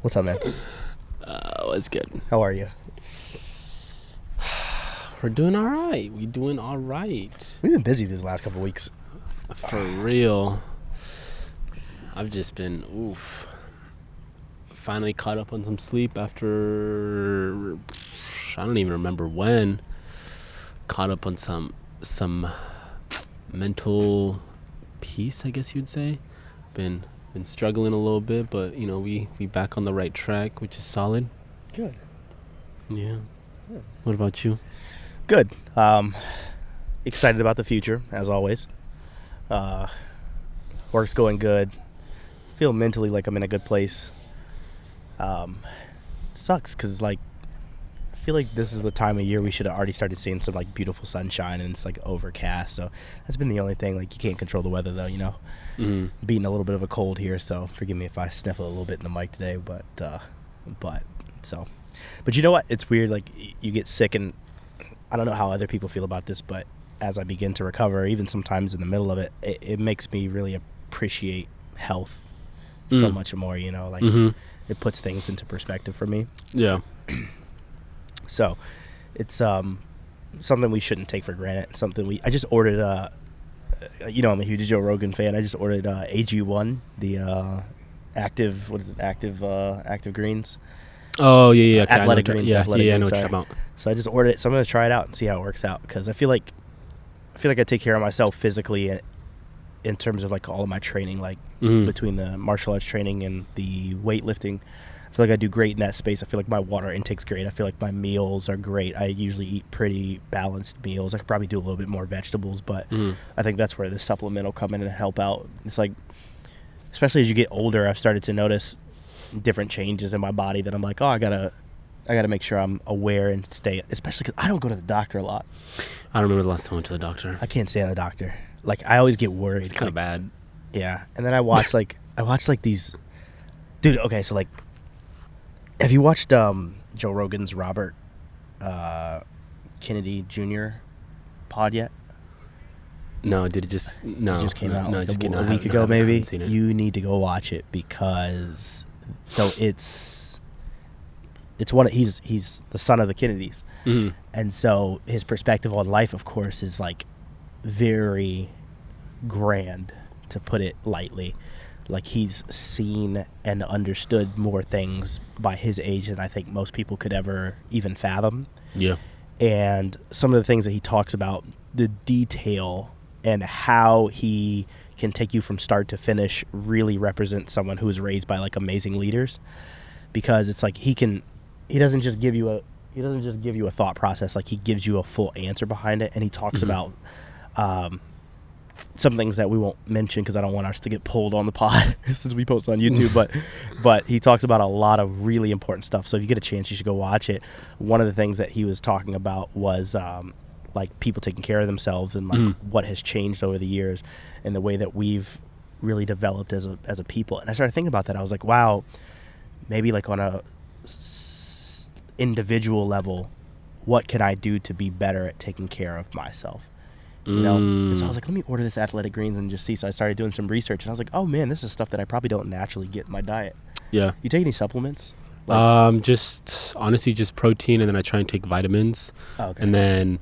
What's up, man? What's good? How are you? We're doing all right. We doing all right. We've been busy these last couple of weeks. For real. I've just been finally caught up on some sleep after I don't even remember when. Caught up on some mental peace, I guess you'd say. Been struggling a little bit, but you know, we back on the right track, which is solid. Good. Yeah. What about you? Good. Excited about the future, as always. Work's going good. Feel mentally like I'm in a good place. Sucks because I feel like this is the time of year we should have already started seeing some beautiful sunshine, and it's overcast. So that's been the only thing. You can't control the weather though, you know. Mm-hmm. Beating a little bit of a cold here, so forgive me if I sniffle a little bit in the mic today. But you know what? It's weird. You get sick, and I don't know how other people feel about this, but as I begin to recover, even sometimes in the middle of it, it makes me really appreciate health so much more. You know, it puts things into perspective for me. Yeah. So it's something we shouldn't take for granted. I just ordered I'm a huge Joe Rogan fan. I just ordered AG1, the active greens. Oh yeah. Okay, athletic greens. I know what you're sorry. talking about. So I just ordered it. So I'm gonna try it out and see how it works out, because I feel like I take care of myself physically in terms of all of my training, between the martial arts training and the weightlifting. I feel like I do great in that space. I feel like my water intake's great. I feel like my meals are great. I usually eat pretty balanced meals. I could probably do a little bit more vegetables, but I think that's where the supplement will come in and help out. It's especially as you get older, I've started to notice different changes in my body that I'm I gotta make sure I'm aware and stay, especially because I don't go to the doctor a lot. I don't remember the last time I went to the doctor. I can't stand the doctor. I always get worried. It's kind of bad. Yeah. And then I watch these, dude. Okay. So have you watched Joe Rogan's Robert Kennedy Jr. pod yet? No, did it just no? It just came out a week ago, maybe. You need to go watch it, because it's he's the son of the Kennedys, and so his perspective on life, of course, is very grand, to put it lightly. He's seen and understood more things by his age than I think most people could ever even fathom. Yeah. And some of the things that he talks about, the detail and how he can take you from start to finish, really represents someone who was raised by amazing leaders, because it's he doesn't just give you a thought process. He gives you a full answer behind it. And he talks about some things that we won't mention because I don't want us to get pulled on the pod since we post on YouTube, but he talks about a lot of really important stuff. So if you get a chance, you should go watch it. One of the things that he was talking about was people taking care of themselves, and what has changed over the years, and the way that we've really developed as a people. And I started thinking about that. I was wow, maybe on a individual level, what can I do to be better at taking care of myself? You know? And so I was let me order this athletic greens and just see. So I started doing some research, and I was oh man, this is stuff that I probably don't naturally get in my diet. Yeah. You take any supplements? Just honestly, just protein, and then I try and take vitamins. Oh, okay. And then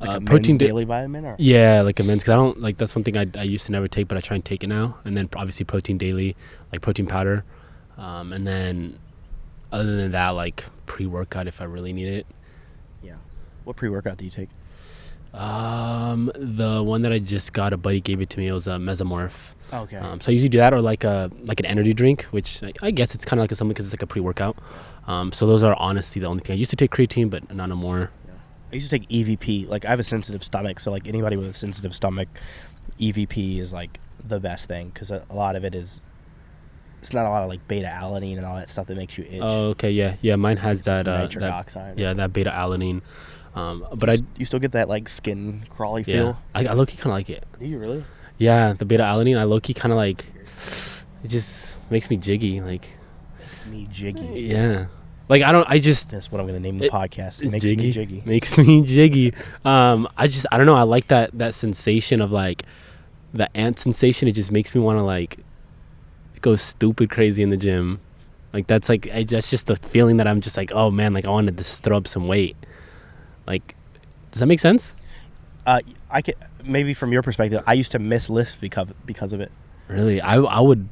a protein daily vitamin, or? Yeah, a men's, because I don't that's one thing I used to never take, but I try and take it now. And then obviously protein daily, protein powder, and then other than that, pre-workout if I really need it. Yeah. What pre-workout do you take? The one that I just got, a buddy gave it to me. It was a Mesomorph. Oh, okay. So I usually do that, or an energy drink, which I guess it's kind of something because it's a pre-workout. So those are honestly the only thing. I used to take creatine, but not no more. Yeah. I used to take EVP. I have a sensitive stomach, so anybody with a sensitive stomach, EVP is the best thing, because a lot of it's not a lot of beta alanine and all that stuff that makes you itch. Oh, okay, yeah. Mine has that nitric oxide. Yeah, that beta alanine. But you still get that skin crawly feel? I low-key kind of like it. Do you really? Yeah, the beta alanine, I low-key kind of it just makes me jiggy. Makes me jiggy. Yeah. That's what I'm going to name the podcast. It makes me jiggy. Makes me jiggy. I don't know. I like that sensation of the ant sensation. It just makes me want to go stupid crazy in the gym. Like that's like that's just the feeling that I'm just like, oh man, like I wanted to throw up some weight. Like, does that make sense? I can, maybe from your perspective, I used to miss lifts because of it. Really, I would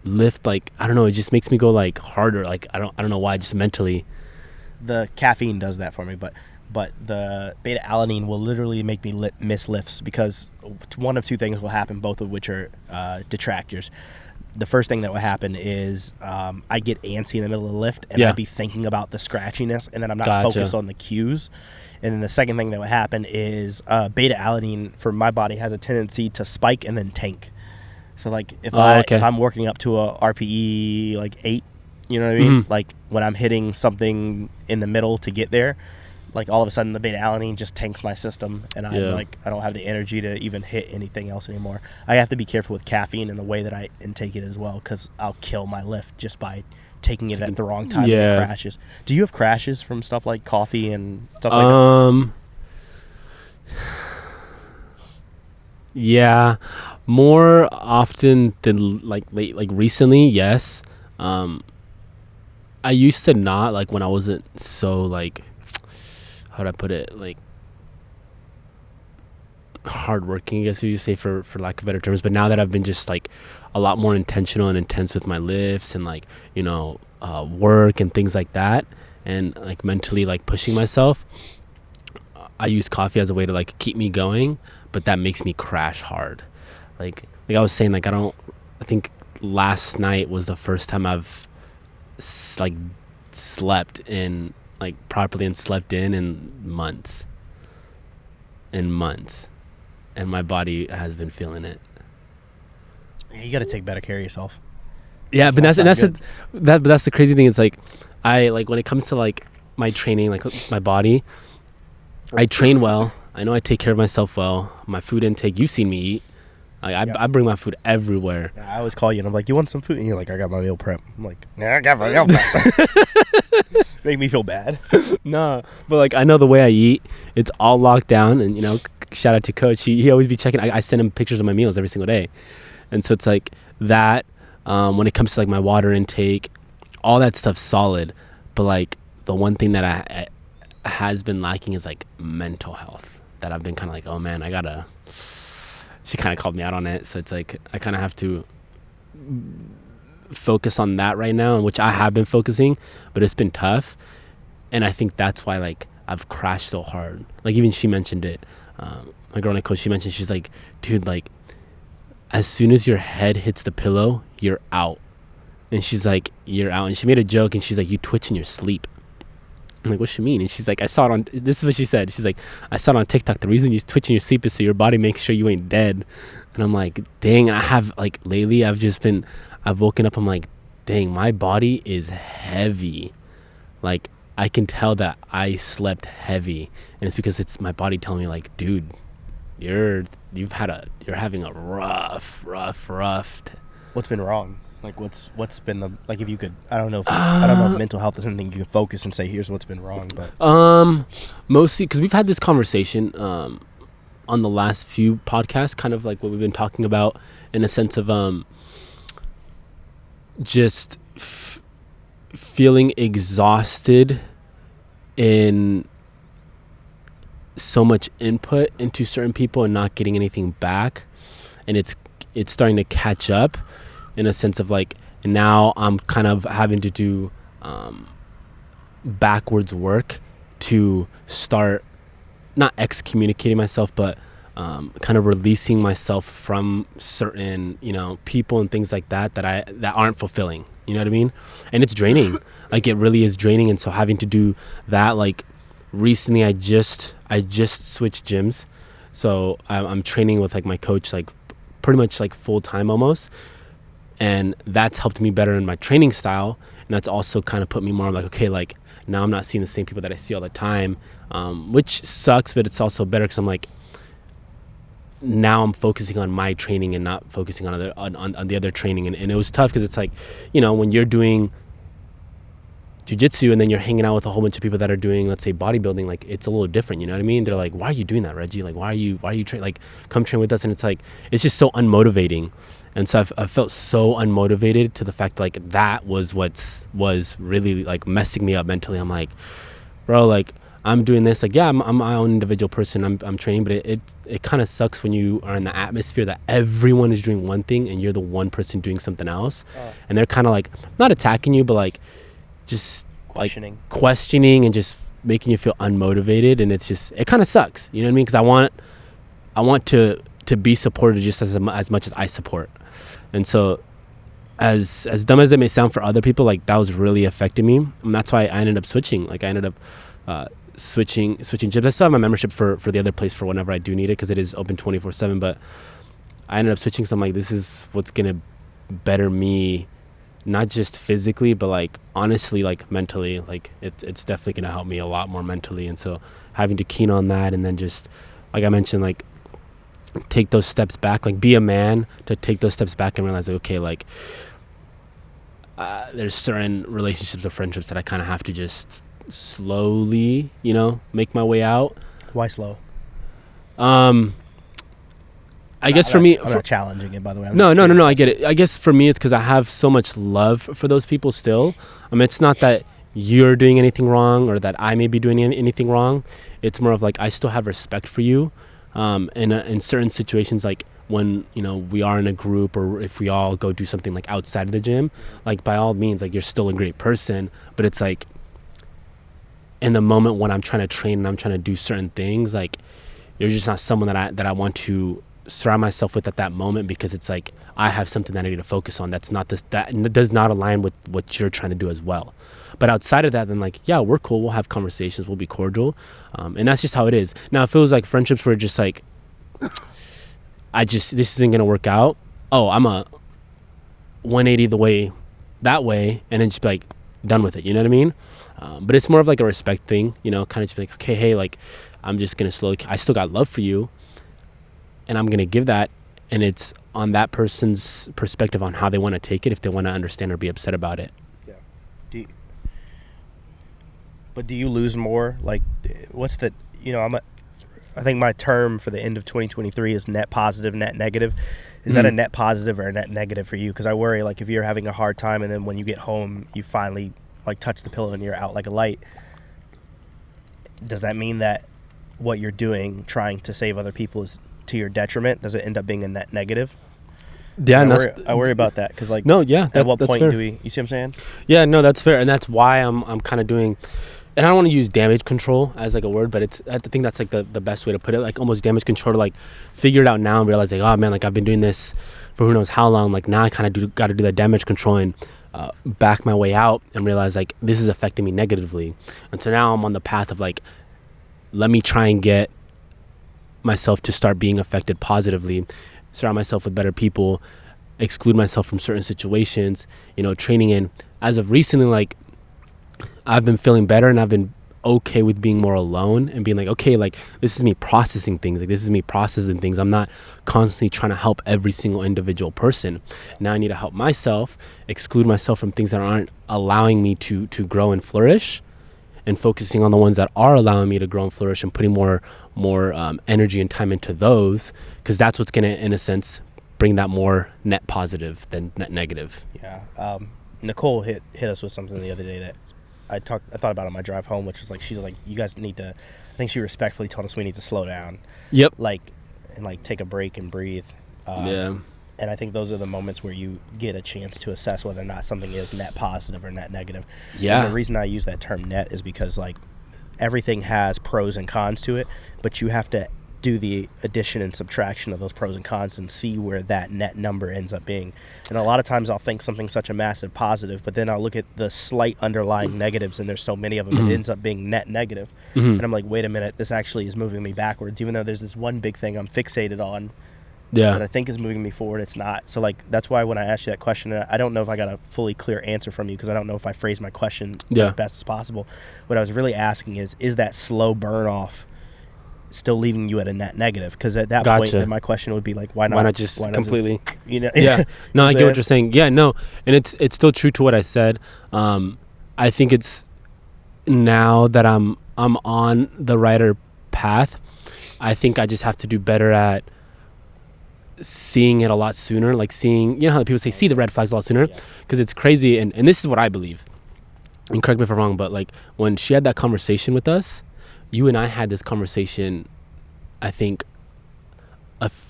lift like, I don't know, it just makes me go like harder. Like I don't know why, just mentally. The caffeine does that for me, but the beta alanine will literally make me miss lifts because one of two things will happen, both of which are detractors. The first thing that will happen is I get antsy in the middle of the lift, and I'd be thinking about the scratchiness, and then I'm not focused on the cues. And then the second thing that will happen is beta alanine for my body has a tendency to spike and then tank. So like if I'm working up to a RPE like 8, you know what I mean? Mm-hmm. Like when I'm hitting something in the middle to get there, like all of a sudden the beta alanine just tanks my system, and I'm like, I don't have the energy to even hit anything else anymore. I have to be careful with caffeine and the way that I intake it as well, because I'll kill my lift just by taking it at the wrong time and it crashes. Do you have crashes from stuff like coffee and stuff like that? Yeah, more often than like recently, yes. I used to not, like when I wasn't so like, how would I put it, like hardworking, I guess you say, for lack of better terms. But now that I've been just like a lot more intentional and intense with my lifts and like, you know, work and things like that, and like mentally like pushing myself, I use coffee as a way to like keep me going, but that makes me crash hard. Like I was saying, like I think last night was the first time I've like slept in like properly and slept in months, and my body has been feeling it. Yeah, you got to take better care of yourself. Yeah, but that's the crazy thing. It's like I like when it comes to like my training, like my body, I train well. I know I take care of myself well. My food intake, you've seen me eat. I bring my food everywhere. Yeah, I always call you and I'm like, you want some food? And you're like, I got my meal prep. I'm like, yeah, I got my meal prep. Make me feel bad. No, but like I know the way I eat. It's all locked down, and you know, shout out to Coach. He always be checking. I send him pictures of my meals every single day, and so it's like that. When it comes to like my water intake, all that stuff's solid. But like the one thing that I has been lacking is like mental health. That I've been kind of like, oh man, I gotta. She kind of called me out on it, so it's like I kind of have to focus on that right now, and which I have been focusing, but it's been tough. And I think that's why like I've crashed so hard. Like even she mentioned it. My girl Nicole, she mentioned, she's like, dude, like as soon as your head hits the pillow, you're out. And she's like, you're out. And she made a joke, and she's like, you twitch in your sleep. I'm like, what she mean? And she's like, I saw it on, this is what she said. She's like, I saw it on TikTok. The reason you twitch in your sleep is so your body makes sure you ain't dead. And I'm like, dang. And I have like lately I've woken up. I'm like, dang, my body is heavy. Like I can tell that I slept heavy, and it's because it's my body telling me like, dude, you're having a rough. What's been wrong? Like what's been the, like, if you could, I don't know if mental health is something you can focus and say here's what's been wrong, but mostly because we've had this conversation on the last few podcasts, kind of like what we've been talking about, in a sense of just feeling exhausted in so much input into certain people and not getting anything back, and it's starting to catch up in a sense of like, now I'm kind of having to do backwards work to start not excommunicating myself, but kind of releasing myself from certain, you know, people and things like that aren't fulfilling. You know what I mean? And it's draining. Like it really is draining. And so having to do that, like recently I just switched gyms. So I'm training with like my coach, like pretty much like full time almost. And that's helped me better in my training style. And that's also kind of put me more like, okay, like now I'm not seeing the same people that I see all the time, which sucks, but it's also better because I'm like, now I'm focusing on my training and not focusing on the other training. And it was tough because it's like, you know, when you're doing jiu-jitsu and then you're hanging out with a whole bunch of people that are doing, let's say, bodybuilding, like it's a little different, you know what I mean? They're like, why are you doing that, Reggie? Like, why are you train, like, come train with us? And it's like, it's just so unmotivating. And so I felt so unmotivated to the fact like that was really like messing me up mentally. I'm like, bro, like I'm doing this, like, yeah, I'm my own individual person. I'm training, but it kind of sucks when you are in the atmosphere that everyone is doing one thing and you're the one person doing something else. And they're kind of like not attacking you, but like just questioning and just making you feel unmotivated. And it's just, it kind of sucks, you know what I mean? Because I want to be supported just as much as I support. And so as dumb as it may sound for other people, like that was really affecting me. And that's why I ended up switching. Like I ended up switching gyms. I still have my membership for the other place for whenever I do need it, because it is open 24/7. But I ended up switching. So I'm like, this is what's gonna better me, not just physically, but like honestly, like mentally. Like it's definitely gonna help me a lot more mentally. And so having to keen on that, and then just like I mentioned, like take those steps back, like be a man to take those steps back and realize like, okay, like there's certain relationships or friendships that I kind of have to just slowly, you know, make my way out. Why slow? I guess for me, I'm not challenging it, by the way. No, I get it. I guess for me, it's because I have so much love for those people still. It's not that you're doing anything wrong or that I may be doing anything wrong. It's more of like, I still have respect for you. In certain situations, like when, you know, we are in a group, or if we all go do something like outside of the gym, like by all means, like you're still a great person, but it's like in the moment when I'm trying to train and I'm trying to do certain things, like you're just not someone that I want to surround myself with at that moment, because it's like I have something that I need to focus on that does not align with what you're trying to do as well. But outside of that, then like, yeah, we're cool. We'll have conversations. We'll be cordial. And that's just how it is. Now, if it was like friendships were just like, this isn't going to work out. Oh, I'm a 180 that way. And then just be like done with it. You know what I mean? But it's more of like a respect thing, you know, kind of just be like, okay, hey, like I'm just going to I still got love for you. And I'm going to give that. And it's on that person's perspective on how they want to take it, if they want to understand or be upset about it. Yeah. But do you lose more? Like, what's the, you know, I think my term for the end of 2023 is net positive, net negative. Is that a net positive or a net negative for you? Because I worry, like, if you're having a hard time and then when you get home, you finally, like, touch the pillow and you're out like a light, does that mean that what you're doing, trying to save other people, is to your detriment? Does it end up being a net negative? Yeah, I worry about that, because like, no, yeah, at what point fair. do we? You see what I'm saying? Yeah, no, that's fair, and that's why I'm kind of doing. And I don't want to use damage control as like a word, but I think that's like the best way to put it. Like almost damage control, to like figure it out now and realize like, oh man, like I've been doing this for who knows how long. Like now I kind of got to do that damage control and back my way out and realize like this is affecting me negatively. And so now I'm on the path of like, let me try and get myself to start being affected positively, surround myself with better people, exclude myself from certain situations, you know, training in. As of recently, like I've been feeling better and I've been okay with being more alone and being like, okay, like this is me processing things. Like this is me processing things. I'm not constantly trying to help every single individual person. Now I need to help myself, exclude myself from things that aren't allowing me to grow and flourish, and focusing on the ones that are allowing me to grow and flourish, and putting more energy and time into those, because that's what's going to, in a sense, bring that more net positive than net negative. Yeah. Nicole hit us with something the other day that I thought about on my drive home, which was like, she's like, you guys need to, I think she respectfully told us we need to slow down. Yep. Like, and like take a break and breathe. Yeah. And I think those are the moments where you get a chance to assess whether or not something is net positive or net negative. Yeah. And the reason I use that term net is because like everything has pros and cons to it, but you have to do the addition and subtraction of those pros and cons and see where that net number ends up being. And a lot of times I'll think something's such a massive positive, but then I'll look at the slight underlying negatives, and there's so many of them, it ends up being net negative. And I'm like, wait a minute, this actually is moving me backwards, even though there's this one big thing I'm fixated on that I think is moving me forward. It's not. So like, that's why when I asked you that question, I don't know if I got a fully clear answer from you, because I don't know if I phrased my question as best as possible. What I was really asking is that slow burn off still leaving you at a net negative? Because at that point, then my question would be like, why not just completely you know? Yeah. No, I get what you're saying. Yeah, no, and it's still true to what I said. I think it's now that I'm on the righter path. I think I just have to do better at seeing it a lot sooner, like seeing, you know how people say see the red flags a lot sooner, because it's crazy. And this is what I believe, and correct me if I'm wrong, but like when she had that conversation with us, you and I had this conversation, I think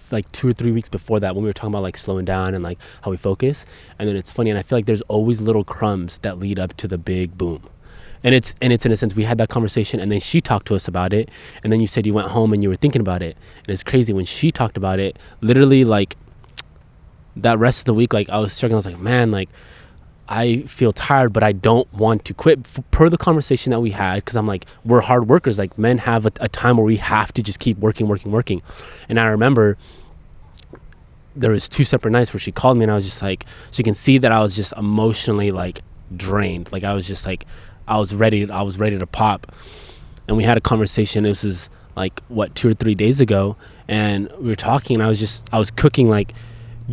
like 2 or 3 weeks before that, when we were talking about like slowing down and like how we focus. And then it's funny, and I feel like there's always little crumbs that lead up to the big boom. And it's in a sense, we had that conversation, and then she talked to us about it, and then you said you went home and you were thinking about it. And it's crazy, when she talked about it, literally like that rest of the week, like I was struggling. I was like, man, like I feel tired, but I don't want to quit, per the conversation that we had, because I'm like, we're hard workers. Like men have a time where we have to just keep working. And I remember there was 2 separate nights where she called me, and I was just like, she can see that I was just emotionally like drained. Like I was just like, I was ready to pop. And we had a conversation. This is like 2 or 3 days ago, and we were talking, and I was cooking, like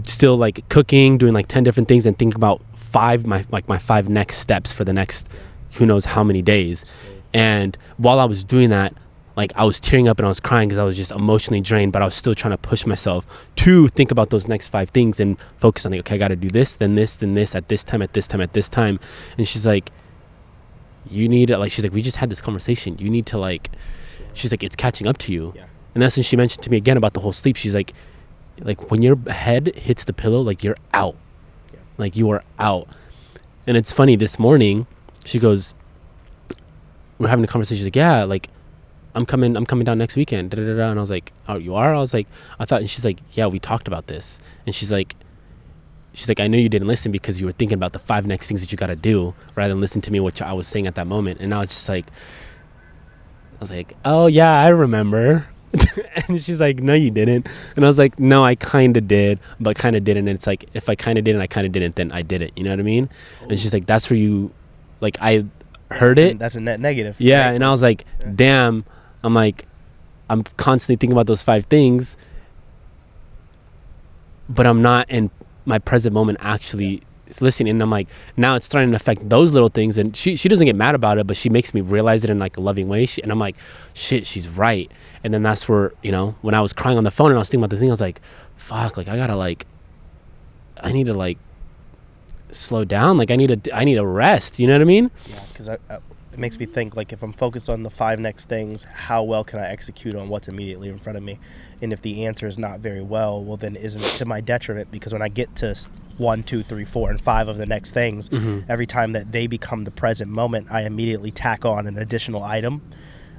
still like cooking, doing like 10 different things, and thinking about my 5 next steps for the next who knows how many days. And while I was doing that, like I was tearing up and I was crying because I was just emotionally drained, but I was still trying to push myself to think about those next 5 things and focus on like, okay, I got to do this, then this, then this, at this time. And she's like, you need to, like, she's like, we just had this conversation, you need to like, she's like, it's catching up to you. And that's when she mentioned to me again about the whole sleep. She's like when your head hits the pillow, like you're out. Like you are out. And it's funny, this morning she goes, we're having a conversation, she's like, yeah, like I'm coming down next weekend, da, da, da, da. And I was like, oh, you are? I was like, I thought. And she's like, yeah, we talked about this. And she's like, I know you didn't listen because you were thinking about the 5 next things that you got to do rather than listen to me, what I was saying at that moment. And I was just like, oh yeah, I remember. And she's like, no, you didn't. And I was like, no, I kind of did, but kind of didn't. And it's like, if I kind of did and I kind of didn't, then I did it. You know what I mean? And she's like, that's for you. Like I heard it. That's a net negative. Yeah. Right? And I was like, damn. I'm like, I'm constantly thinking about those 5 things, but I'm not in my present moment actually listening. And I'm like, now it's starting to affect those little things. And she doesn't get mad about it, but she makes me realize it in like a loving way. And I'm like, shit, she's right. And then that's where, you know, when I was crying on the phone and I was thinking about this thing, I was like, fuck, like I need to like slow down. Like I need to rest. You know what I mean? Yeah. Cause it makes me think, like, if I'm focused on the 5 next things, how well can I execute on what's immediately in front of me? And if the answer is not very well, then isn't it to my detriment? Because when I get to 1, 2, 3, 4, and 5 of the next things, every time that they become the present moment, I immediately tack on an additional item.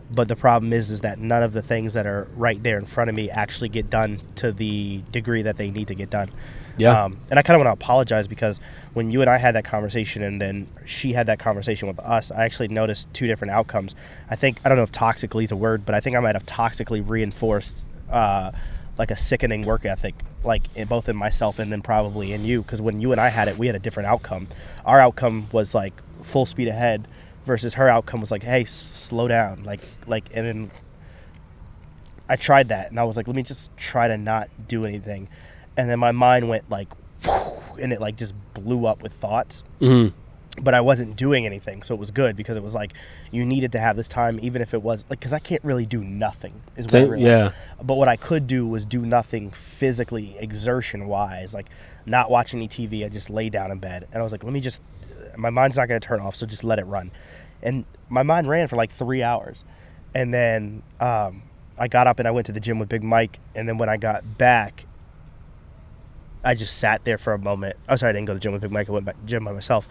But the problem is that none of the things that are right there in front of me actually get done to the degree that they need to get done. Yeah. And I kind of want to apologize because when you and I had that conversation and then she had that conversation with us, I actually noticed 2 different outcomes. I don't know if toxically is a word, but I think I might have toxically reinforced like a sickening work ethic, like both in myself and then probably in you. Because when you and I had it, we had a different outcome. Our outcome was like full speed ahead versus her outcome was like, hey, slow down. Like, and then I tried that and I was like, let me just try to not do anything. And then my mind went like, whoosh, and it like just blew up with thoughts. But I wasn't doing anything, so it was good because it was like you needed to have this time, even if it was like, because I can't really do nothing. Is what I realized. Yeah. But what I could do was do nothing physically, exertion wise, like not watch any TV. I just lay down in bed, and I was like, my mind's not going to turn off, so just let it run. And my mind ran for like 3 hours, and then I got up and I went to the gym with Big Mike, and then when I got back, I just sat there for a moment. Oh, sorry, I didn't go to the gym with Big Mike. I went back to the gym by myself.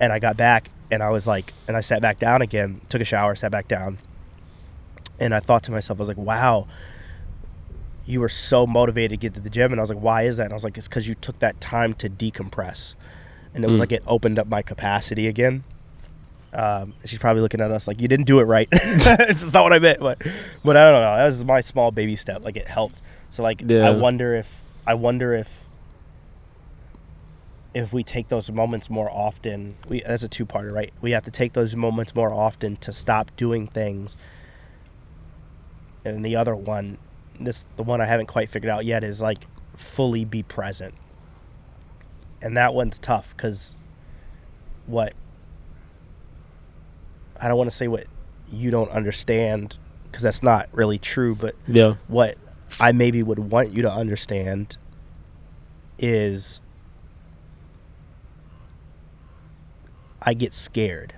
And I got back, and I was like, and I sat back down again, took a shower, sat back down. And I thought to myself, I was like, wow, you were so motivated to get to the gym. And I was like, why is that? And I was like, it's because you took that time to decompress. And it was like it opened up my capacity again. She's probably looking at us like, you didn't do it right. This is not what I meant. But I don't know. That was my small baby step. Like, it helped. So, like, yeah. I wonder if we take those moments more often, that's a 2-parter, right? We have to take those moments more often to stop doing things. And the other one, the one I haven't quite figured out yet, is like fully be present. And that one's tough because I don't want to say what you don't understand, because that's not really true, but Yeah. what I maybe would want you to understand is I get scared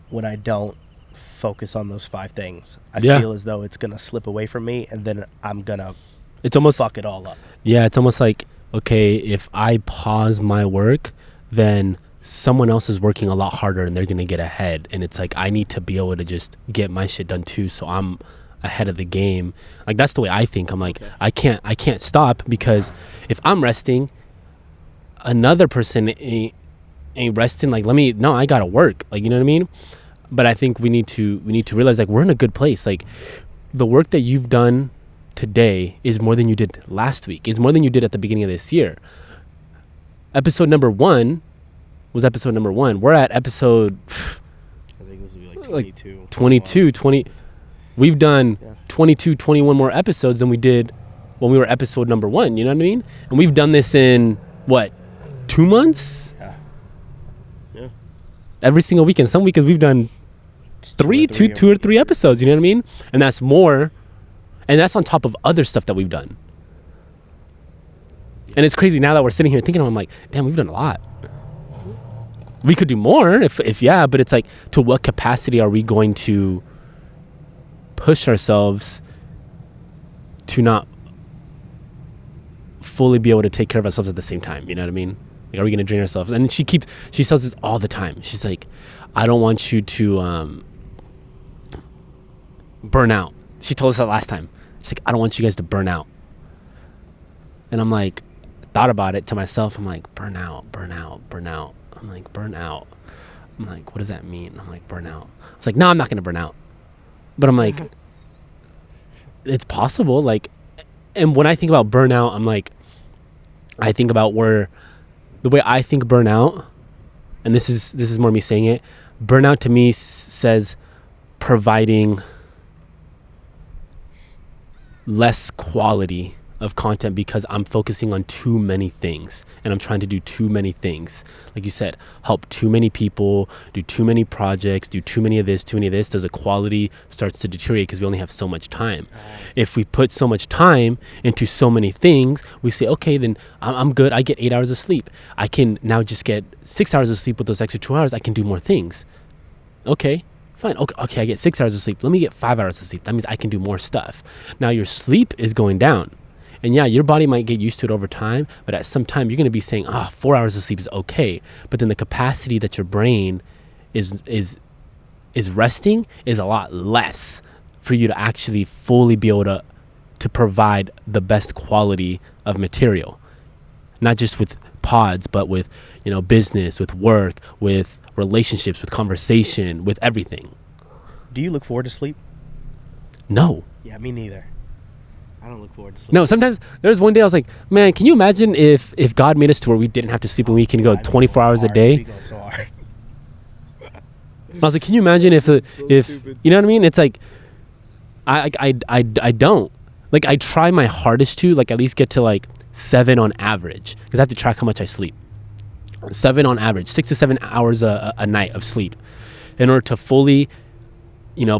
when I don't focus on those 5 things. I feel as though it's going to slip away from me, and then I'm going to fuck it all up. Yeah, it's almost like, okay, if I pause my work, then someone else is working a lot harder and they're going to get ahead. And it's like, I need to be able to just get my shit done too, so I'm ahead of the game. Like, that's the way I think. I'm like, okay, I can't stop, because if I'm resting, another person ain't resting. Like, I got to work. Like, you know what I mean? But I think we need to realize, like, we're in a good place. Like, the work that you've done today is more than you did last week. It's more than you did at the beginning of this year. Episode number 1 was episode number 1. We're at episode, I think this will be like 20. We've done 22, 21 more episodes than we did when we were episode number 1. You know what I mean? And we've done this in, what, 2 months? Yeah. Every single weekend. Some weekends we've done two or three episodes. You know what I mean? And that's more. And that's on top of other stuff that we've done. And it's crazy now that we're sitting here thinking, I'm like, damn, we've done a lot. We could do more if but it's like, to what capacity are we going to push ourselves to not fully be able to take care of ourselves at the same time? You know what I mean? Like, are we going to drain ourselves? And she says this all the time. She's like, I don't want you to burn out. She told us that last time. She's like, I don't want you guys to burn out. And I'm like, thought about it to myself. I'm like, burn out. I'm like, burn out. I'm like, what does that mean? I'm like, burn out. I was like, no, I'm not going to burn out. But I'm like, it's possible. Like, and when I think about burnout, I'm like, I think about the way I think burnout, and this is more me saying it. Burnout to me says providing less quality of content because I'm focusing on too many things and I'm trying to do too many things. Like you said, help too many people, do too many projects, do too many of this, does the quality starts to deteriorate because we only have so much time. If we put so much time into so many things, we say, okay, then I'm good. I get 8 hours of sleep. I can now just get 6 hours of sleep. With those extra 2 hours, I can do more things. Okay, fine. Okay, I get 6 hours of sleep. Let me get 5 hours of sleep. That means I can do more stuff. Now your sleep is going down. And yeah, your body might get used to it over time, but at some time you're going to be saying, 4 hours of sleep is okay. But then the capacity that your brain is resting is a lot less for you to actually fully be able to provide the best quality of material. Not just with pods, but with, business, with work, with relationships, with conversation, with everything. Do you look forward to sleep? No. Yeah, me neither. I don't look forward to sleep. No, sometimes there's one day I was like, man, can you imagine if God made us to where we didn't have to sleep and we can go 24 hours a day? We go so hard. I was like, can you imagine if you know what I mean? It's like, I don't. Like, I try my hardest to, like, at least get to, like, 7 on average. Because I have to track how much I sleep. 7 on average, 6 to 7 hours a night of sleep. In order to fully,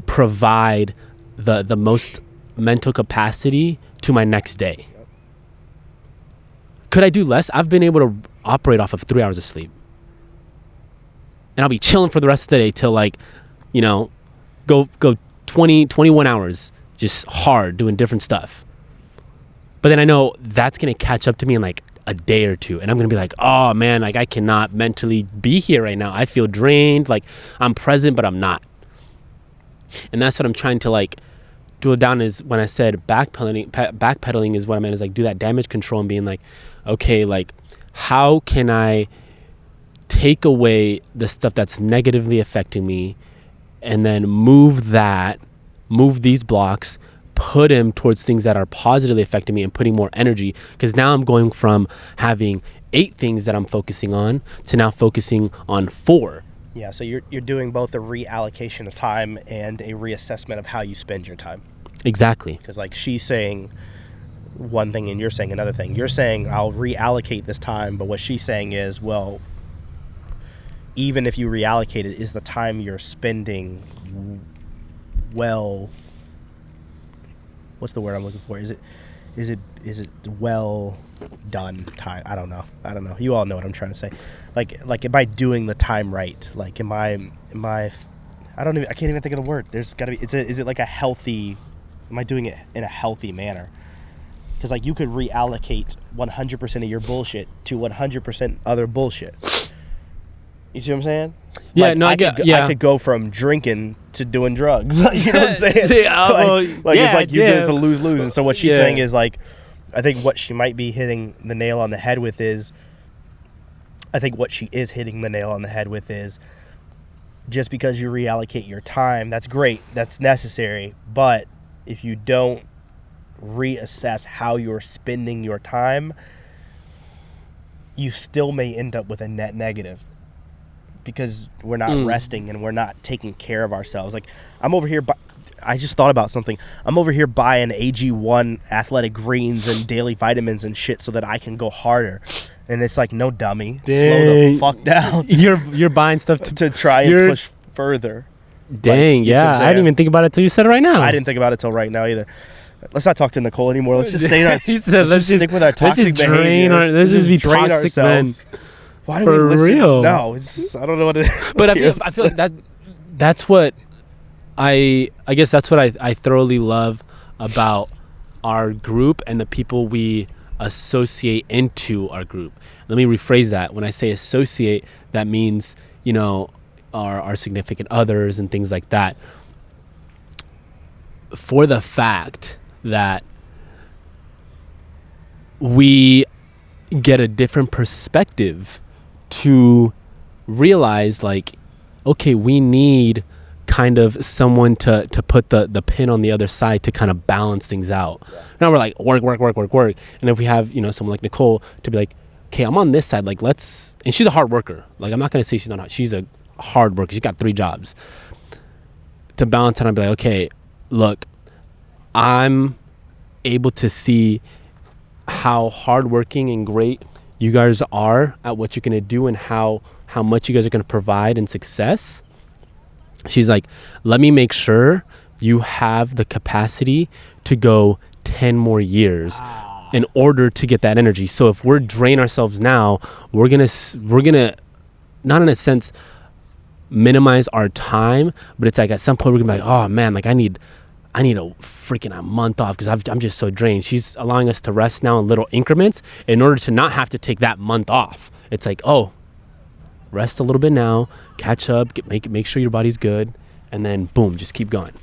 provide the most mental capacity to my next day. Yep. Could I do less? I've been able to operate off of 3 hours of sleep. And I'll be chilling for the rest of the day till, like, go 20, 21 hours just hard doing different stuff. But then I know that's going to catch up to me in like a day or two. And I'm going to be like, oh man, like I cannot mentally be here right now. I feel drained. Like I'm present, but I'm not. And that's what I'm trying to like drill down is when I said backpedaling is what I meant is like do that damage control and being like, okay, like how can I take away the stuff that's negatively affecting me and then move these blocks, put them towards things that are positively affecting me and putting more energy. Because now I'm going from having 8 things that I'm focusing on to now focusing on 4. Yeah, so you're doing both a reallocation of time and a reassessment of how you spend your time. Exactly. Because like she's saying one thing and you're saying another thing. You're saying I'll reallocate this time, but what she's saying is, well, even if you reallocate it, is the time you're spending well, what's the word I'm looking for? Is it well done time? I don't know. You all know what I'm trying to say. Like am I doing the time right? Like am I I can't even think of the word. There's got to be, is it like a healthy, am I doing it in a healthy manner? Because like you could reallocate 100% of your bullshit to 100% other bullshit. You see what I'm saying? Yeah, like, no, I could go from drinking to doing drugs. You know what I'm saying? It's a lose-lose. And so what she's saying is like, I think what she might be hitting the nail on the head with is, just because you reallocate your time, that's great, that's necessary, but if you don't reassess how you're spending your time, you still may end up with a net negative because we're not resting and we're not taking care of ourselves. Like I'm over here, I just thought about something. I'm over here buying AG1 athletic greens and daily vitamins and shit so that I can go harder. And it's like, no, dummy. Dang. Slow the fuck down. You're buying stuff to try and push further. Dang, yeah. I didn't even think about it till you said it right now. I didn't think about it till right now either. Let's not talk to Nicole anymore. Let's just stay. Let's just stick with our toxic behavior. Let's just be toxic men. Why do we listen? Real? No, I don't know what it is. But I feel like that's what I guess that's what I thoroughly love about our group and the people we associate into our group. Let me rephrase that. When I say associate, that means, you know, our significant others and things like that. For the fact that we get a different perspective to realize, like, okay, we need kind of someone to put the pin on the other side to kind of balance things out. Yeah. Now we're like work. And if we have, you know, someone like Nicole to be like, okay, I'm on this side, like and she's a hard worker. Like I'm not going to say she's not hard. She's a hard worker. She's got 3 jobs. To balance it, I'd be like, okay, look, I'm able to see how hardworking and great you guys are at what you're going to do and how much you guys are going to provide in success. She's like, let me make sure you have the capacity to go 10 more years in order to get that energy. So if we're drain ourselves now, we're going to not in a sense minimize our time, but it's like at some point we're going to be like, oh man, like I need a freaking a month off because I'm just so drained. She's allowing us to rest now in little increments in order to not have to take that month off. It's like, oh, rest a little bit now, catch up, make sure your body's good, and then boom, just keep going.